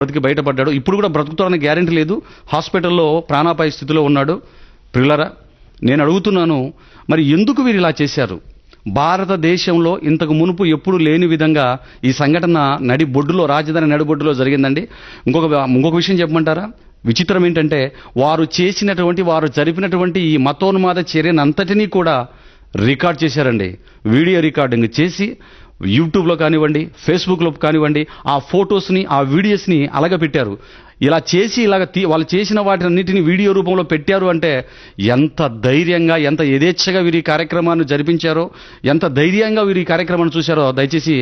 బ్రతికి బయటపడ్డాడు. ఇప్పుడు కూడా బ్రతుకుతాడని గ్యారెంటీ లేదు. హాస్పిటల్లో ప్రాణాపాయ స్థితిలో ఉన్నాడు. ప్రియులారా, నేను అడుగుతున్నాను, మరి ఎందుకు వీరు ఇలా చేశారు? భారతదేశంలో ఇంతకు మునుపు ఎప్పుడు లేని విధంగా ఈ సంఘటన నడిబొడ్డులో, రాజధాని నడిబొడ్డులో జరిగిందండి. ఇంకొక విషయం చెప్పమంటారా? విచిత్రం ఏంటంటే, వారు జరిపినటువంటి ఈ మతోన్మాద చర్యనంతటినీ కూడా రికార్డ్ చేశారండి. వీడియో రికార్డింగ్ చేసి యూట్యూబ్లో కానివ్వండి, ఫేస్బుక్లో కానివ్వండి, ఆ ఫొటోస్ని, ఆ వీడియోస్ని అలాగ పెట్టారు. ఇలా చేసి వాళ్ళు చేసిన వాటినన్నిటిని వీడియో రూపంలో పెట్టారు అంటే ఎంత ధైర్యంగా, ఎంత యథేచ్ఛగా వీరి కార్యక్రమాన్ని జరిపించారో, ఎంత ధైర్యంగా వీరి కార్యక్రమాన్ని చూశారో దయచేసి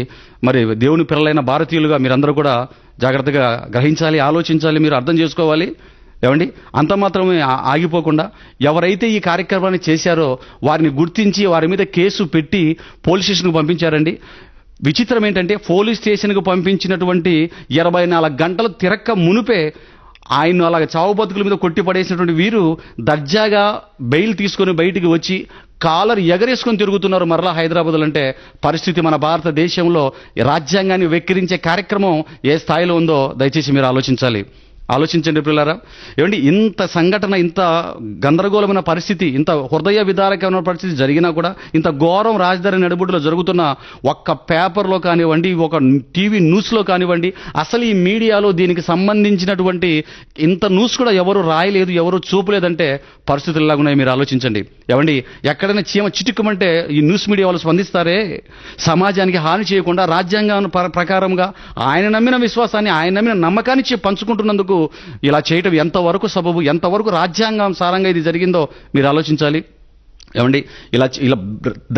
మరి దేవుని పిల్లలైన భారతీయులుగా మీరందరూ కూడా జాగ్రత్తగా గ్రహించాలి, ఆలోచించాలి, మీరు అర్థం చేసుకోవాలి. ఏమండి, అంత మాత్రమే ఆగిపోకుండా ఎవరైతే ఈ కార్యక్రమాన్ని చేశారో వారిని గుర్తించి వారి మీద కేసు పెట్టి పోలీస్ స్టేషన్కు పంపించారండి. విచిత్రం ఏంటంటే, పోలీస్ స్టేషన్కు పంపించినటువంటి 24 గంటలు తిరక్క మునిపే ఆయన అలాగ చావు బతుకుల మీద కొట్టి పడేసినటువంటి వీరు దర్జాగా బెయిల్ తీసుకొని బయటికి వచ్చి కాలర్ ఎగరేసుకొని తిరుగుతున్నారు మరలా హైదరాబాద్లో. అంటే పరిస్థితి మన భారతదేశంలో రాజ్యాంగాన్ని వెక్కిరించే కార్యక్రమం ఏ స్థాయిలో ఉందో దయచేసి మీరు ఆలోచించండి ప్రియులారా. ఏమండి, ఇంత సంఘటన, ఇంత గందరగోళమైన పరిస్థితి, ఇంత హృదయ విదారకమైన పరిస్థితి జరిగినా కూడా, ఇంత ఘోరం రాజధాని నడిబొడ్డులో జరుగుతున్న ఒక్క పేపర్లో కానివ్వండి, ఒక టీవీ న్యూస్లో కానివ్వండి, అసలు ఈ మీడియాలో దీనికి సంబంధించినటువంటి ఇంత న్యూస్ కూడా ఎవరు రాయలేదు, ఎవరు చూపలేదంటే పరిస్థితులు ఎలాగున్నాయి మీరు ఆలోచించండి. ఏమండి, ఎక్కడైనా చీమ చిటుక్కమంటే ఈ న్యూస్ మీడియా వాళ్ళు స్పందిస్తారే? సమాజానికి హాని చేయకుండా రాజ్యాంగం ప్రకారంగా ఆయన నమ్మిన విశ్వాసాన్ని, ఆయన నమ్మిన నమ్మకాన్ని పంచుకుంటున్నందుకు ఇలా చేయటం ఎంతవరకు సబబు, ఎంతవరకు రాజ్యాంగం సారంగా ఇది జరిగిందో మీరు ఆలోచించాలి. ఏమండి, ఇలా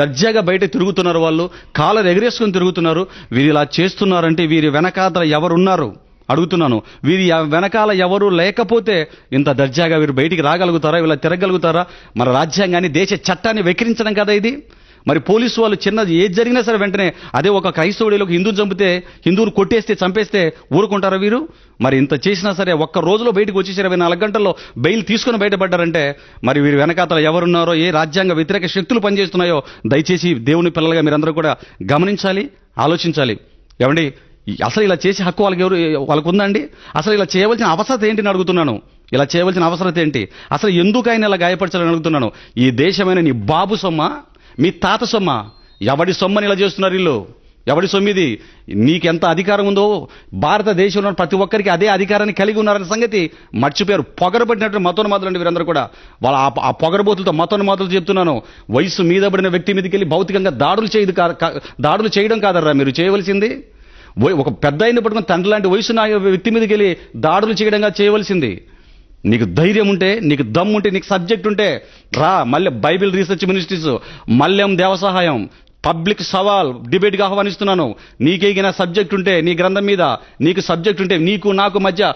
దర్జాగా బయట తిరుగుతున్నారు, వాళ్ళు కాలర్ ఎగరేసుకొని తిరుగుతున్నారు. వీరు ఇలా చేస్తున్నారంటే వీరి వెనకాతల ఎవరున్నారు అడుగుతున్నాను. వీరి వెనకాల ఎవరు లేకపోతే ఇంత దర్జాగా వీరు బయటికి రాగలుగుతారా, ఇలా తిరగలుగుతారా? మన రాజ్యాంగాన్ని, దేశ చట్టాన్ని వెక్కిరించడం కదా ఇది. మరి పోలీసు వాళ్ళు చిన్నది ఏది జరిగినా సరే వెంటనే, అదే ఒక క్రైస్తవుడిలో హిందువుని చంపితే, హిందువుని కొట్టేస్తే, చంపేస్తే ఊరుకుంటారా వీరు? మరి ఇంత చేసినా సరే ఒక్క రోజులో బయటకు వచ్చేసి 24 గంటల్లో బెయిల్ తీసుకుని బయటపడ్డారంటే మరి వీరి వెనకాతల ఎవరున్నారో, ఏ రాజ్యాంగ వ్యతిరేక శక్తులు పనిచేస్తున్నాయో దయచేసి దేవుని పిల్లలుగా మీరందరూ కూడా గమనించాలి, ఆలోచించాలి. ఏమండి, అసలు ఇలా చేసే హక్కు వాళ్ళకు ఉందండి? అసలు ఇలా చేయవలసిన అవసరం ఏంటి అని అడుగుతున్నాను. ఇలా చేయవలసిన అవసరం ఏంటి? అసలు ఎందుకు ఆయన ఇలా గాయపరచాలని అడుగుతున్నాను. ఈ దేశమైన నీ బాబు సొమ్మ, మీ తాత సొమ్మ? ఎవడి సొమ్మని ఇలా చేస్తున్నారు వీళ్ళు? ఎవడి సొమ్మిది? నీకెంత అధికారం ఉందో భారతదేశంలో ప్రతి ఒక్కరికి అదే అధికారాన్ని కలిగి ఉన్నారనే సంగతి మర్చిపోయారు. పొగరబడినట్టు మతోన్మాదులు అండి వీరందరూ కూడా. వాళ్ళ ఆ పొగరబోతులతో మతోన్మాదులు చెప్తున్నాను. వయసు మీద పడిన వ్యక్తి మీదకి వెళ్ళి భౌతికంగా దాడులు చేయడం కాదర్రా మీరు చేయవలసింది. ఒక పెద్ద అయిన పట్టుకుని తండ్రి లాంటి వయసు నా వ్యక్తి మీదకి వెళ్ళి దాడులు చేయడంగా చేయవలసింది. నీకు ధైర్యం ఉంటే, నీకు దమ్ము ఉంటే, నీకు సబ్జెక్ట్ ఉంటే రా. మళ్ళీ Bible research ministries, Malyam Devasahayam, public సవాల్ డిబేట్గా ఆహ్వానిస్తున్నాను. నీకేగిన సబ్జెక్ట్ ఉంటే, నీ గ్రంథం మీద నీకు సబ్జెక్ట్ ఉంటే, నీకు నాకు మధ్య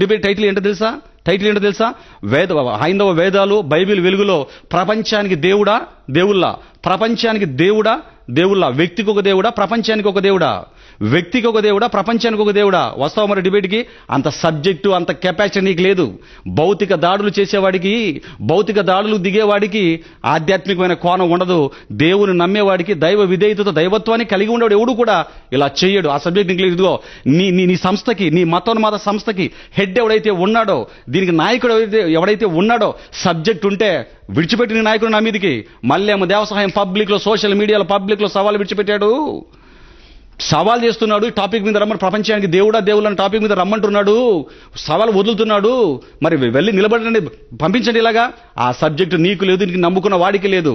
డిబేట్ టైటిల్ ఏంటో తెలుసా? హైందవ వేదాలు, బైబిల్ వెలుగులో ప్రపంచానికి దేవుళ్ళ, ప్రపంచానికి దేవుళ్ళ, వ్యక్తికి ఒక దేవుడా, ప్రపంచానికి ఒక దేవుడా? వ్యక్తికి ఒక దేవుడా, ప్రపంచానికి ఒక దేవుడా? వస్తావు మరి డిబేట్కి? అంత సబ్జెక్టు, అంత కెపాసిటీ నీకు లేదు. భౌతిక దాడులు చేసేవాడికి, భౌతిక దాడులు దిగేవాడికి ఆధ్యాత్మికమైన కోణం ఉండదు. దేవుని నమ్మేవాడికి, దైవ విధేయతతో దైవత్వాన్ని కలిగి ఉండేవాడు ఎవడు కూడా ఇలా చేయడు. ఆ సబ్జెక్ట్ నీకు లేదు. ఇదిగో నీ సంస్థకి, నీ మతోన్మాద సంస్థకి హెడ్ ఎవడైతే ఉన్నాడో, దీనికి నాయకుడు ఎవడైతే ఉన్నాడో, సబ్జెక్ట్ ఉంటే విడిచిపెట్టిన నాయకుడు నా మీదకి. మళ్ళీ దేవసహాయం పబ్లిక్లో, సోషల్ మీడియాలో పబ్లిక్లో సవాల్ విడిచిపెట్టాడు, సవాల్ చేస్తున్నాడు. టాపిక్ మీద రమ్మని, ప్రపంచానికి దేవుళ్ళని టాపిక్ మీద రమ్మంటున్నాడు, సవాల్ వదులుతున్నాడు. మరి వెళ్ళి నిలబడండి, పంపించండి. ఇలాగా ఆ సబ్జెక్టు నీకు లేదు, నీకు నమ్ముకున్న వాడికి లేదు.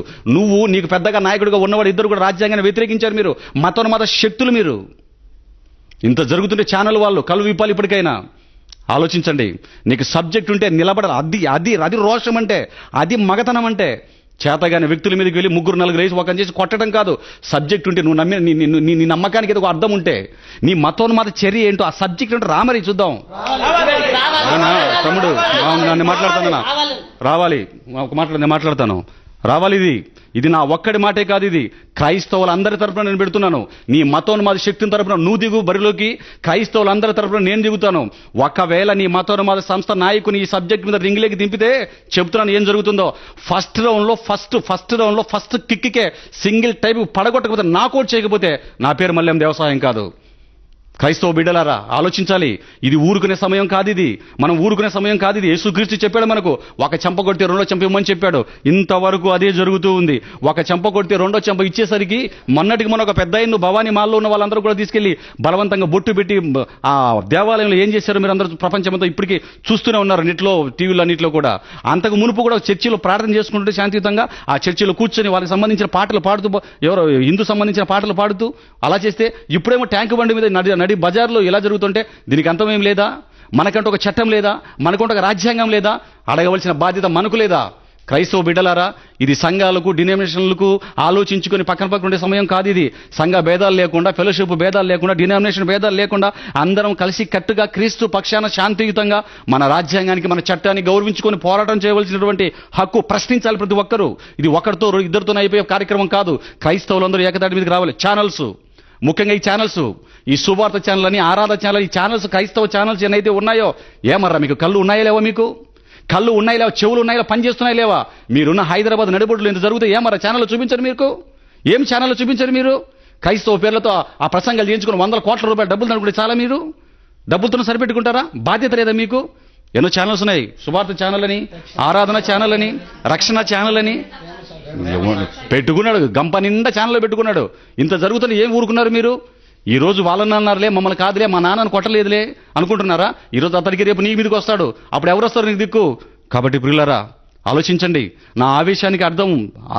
నీకు పెద్దగా నాయకుడిగా ఉన్నవాడు ఇద్దరు కూడా రాజ్యాంగాన్ని వ్యతిరేకించారు. మీరు మతోన్మాద శక్తులు. మీరు ఇంత జరుగుతుంటే ఛానల్ వాళ్ళు కళ్ళు విప్పాలి. ఇప్పటికైనా ఆలోచించండి. నీకు సబ్జెక్ట్ ఉంటే నిలబడాలి. అది రోషం అంటే, అది మగతనం అంటే. చేతగానే వ్యక్తుల మీదకి వెళ్ళి 3-4 వేసి ఒకని చేసి కొట్టడం కాదు. సబ్జెక్ట్ ఉంటే, నువ్వు నమ్మే నీ నమ్మకానికి ఏదో అర్థం ఉంటే, నీ మతోన్మాద చర్య ఏంటో, ఆ సబ్జెక్ట్ అంటే రామరి చూద్దాం. తమ్ముడు నన్ను మాట్లాడుతాను, రావాలి, నేను మాట్లాడతాను, రావాలి. ఇది నా ఒక్కడి మాటే కాదు, ఇది క్రైస్తవులందరి తరపున నేను పెడుతున్నాను. నీ మతోన్మాద శక్తిని తరపున నువ్వు దిగు బరిలోకి, క్రైస్తవులందరి తరపున నేను దిగుతాను. ఒకవేళ నీ మతోన్మాద సంస్థ నాయకుని ఈ సబ్జెక్ట్ మీద రింగ్లోకి దింపితే చెప్తున్నాను ఏం జరుగుతుందో. ఫస్ట్ రౌండ్లో ఫస్ట్ కిక్కే సింగిల్ టైప్ పడగొట్టకపోతే, నాకౌట్ చేయకపోతే నా పేరు మల్యం దేవసాయం కాదు. క్రైస్తవ బిడ్డలారా ఆలోచించాలి. ఇది ఊరుకునే సమయం కాదు, ఇది మనం ఊరుకునే సమయం కాదు. ఇది యేసుక్రీస్తు చెప్పాడు మనకు, ఒక చెంప కొడితే రెండో చెంప ఇవ్వమని చెప్పాడు. ఇంతవరకు అదే జరుగుతూ ఉంది. ఒక చెంప కొడితే రెండో చెంప ఇచ్చేసరికి మొన్నటికి మన ఒక పెద్ద ఆయన భవానీ మాల్లో ఉన్న వాళ్ళందరూ కూడా తీసుకెళ్లి బలవంతంగా బొట్టు పెట్టి ఆ దేవాలయంలో ఏం చేశారో మీరు అందరూ ప్రపంచమంతా ఇప్పటికీ చూస్తూనే ఉన్నారు, నెట్లో టీవీలో అన్నింటిలో కూడా. అంతకు మునుపు కూడా చర్చిలో ప్రార్థన చేసుకుంటుంటే శాంతియుతంగా ఆ చర్చిలో కూర్చొని వాళ్ళకి సంబంధించిన పాటలు పాడుతూ, ఎవరో హిందూ సంబంధించిన పాటలు పాడుతూ అలా చేస్తే, ఇప్పుడేమో ట్యాంకు బండి మీద నడి బజార్లో ఎలా జరుగుతుంటే దీనికి అంతమేం లేదా? మనకంటూ ఒక చట్టం లేదా? మనకంటూ ఒక రాజ్యాంగం లేదా? అడగవలసిన బాధ్యత మనకు లేదా? క్రైస్తవ బిడ్డలారా, ఇది సంఘాలకు డినామినేషన్లకు ఆలోచించుకొని పక్కన ఉండే సమయం కాదు. ఇది సంఘ భేదాలు లేకుండా, ఫెలోషిప్ భేదాలు లేకుండా, డినామినేషన్ భేదాలు లేకుండా అందరం కలిసి కట్టుగా క్రీస్తు పక్షాన శాంతియుతంగా మన రాజ్యాంగానికి, మన చట్టాన్ని గౌరవించుకొని పోరాటం చేయవలసినటువంటి హక్కు ప్రశ్నించాలి ప్రతి ఒక్కరూ. ఇది ఒకరితో ఇద్దరితో అయిపోయే కార్యక్రమం కాదు. క్రైస్తవులందరూ ఏకతాటి మీదకి రావాలి. ఛానల్స్, ముఖ్యంగా ఈ ఛానల్స్, ఈ సువార్త ఛానల్ అని, ఆరాధన ఛానల్, ఈ ఛానల్స్, క్రైస్తవ ఛానల్స్ ఏనైతే ఉన్నాయో, ఏమర్రా మీకు కళ్ళు ఉన్నాయా లేవా? మీకు కళ్ళు ఉన్నాయి లేవా? చెవులు ఉన్నాయి లేవా? పనిచేస్తున్నాయి లేవా? మీరున్న హైదరాబాద్ నడిబొడ్లు ఎంత జరుగుతాయి? ఏమర్రా ఛానల్ చూపించరు? మీకు ఏం ఛానల్ చూపించరు? మీరు క్రైస్తవ పేర్లతో ఆ ప్రసంగాలు చేయించుకుని 100 కోట్ల రూపాయలు డబ్బులు అనుకుంటే చాలా మీరు డబ్బులతో సరిపెట్టుకుంటారా? బాధ్యత లేదా మీకు? ఎన్నో ఛానల్స్ ఉన్నాయి. సువార్త ఛానల్ అని, ఆరాధన ఛానల్ అని, రక్షణ ఛానల్ అని పెట్టుకున్నాడు. గంప నిండా ఛానల్ పెట్టుకున్నాడు. ఇంత జరుగుతుంది, ఏం ఊరుకున్నారు మీరు? ఈ రోజు వాళ్ళని అన్నారులే, మమ్మల్ని కాదులే, మా నాన్నను కొట్టలేదులే అనుకుంటున్నారా? ఈ రోజు అతడికి రేపు నీ మీదకి వస్తాడు. అప్పుడు ఎవరు వస్తారు నీకు దిక్కు? కాబట్టి ప్రియులారా ఆలోచించండి. నా ఆవేశానికి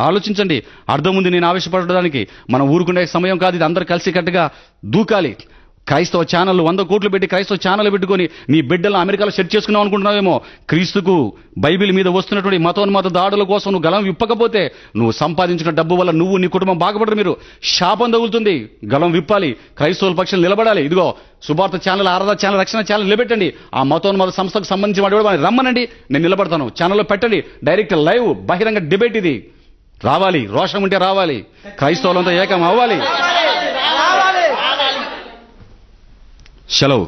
ఆలోచించండి. అర్థం ఉంది నేను ఆవేశపడడానికి. మనం ఊరుకునే సమయం కాదు ఇది. అందరూ కలిసి కట్టుగా దూకాలి. క్రైస్తవ ఛానల్ 100 కోట్లు పెట్టి క్రైస్తవ ఛానల్ పెట్టుకొని నీ బిడ్డలను అమెరికాలో సెట్ చేసుకున్నావు అనుకుంటున్నావేమో. క్రీస్తుకు బైబిల్ మీద వస్తున్నటువంటి మతోన్మత దాడుల కోసం నువ్వు గలం విప్పకపోతే, నువ్వు సంపాదించిన డబ్బు వల్ల నువ్వు నీ కుటుంబం బాగుపడరు. మీరు శాపం తగులుతుంది. గలం విప్పాలి. క్రైస్తవుల పక్షం నిలబడాలి. ఇదిగో సువార్త ఛానల్, ఆరాధన ఛానల్, రక్షణ ఛానల్ నిలబెట్టండి. ఆ మతోన్మత సంస్థకు సంబంధించిన వాడు రమ్మనండి, నేను నిలబడతాను. ఛానల్లో పెట్టండి. డైరెక్ట్ లైవ్ బహిరంగ డిబేట్ ఇది. రావాలి, రోషం ఉంటే రావాలి. క్రైస్తవులంతా ఏకం అవ్వాలి. సెలవు.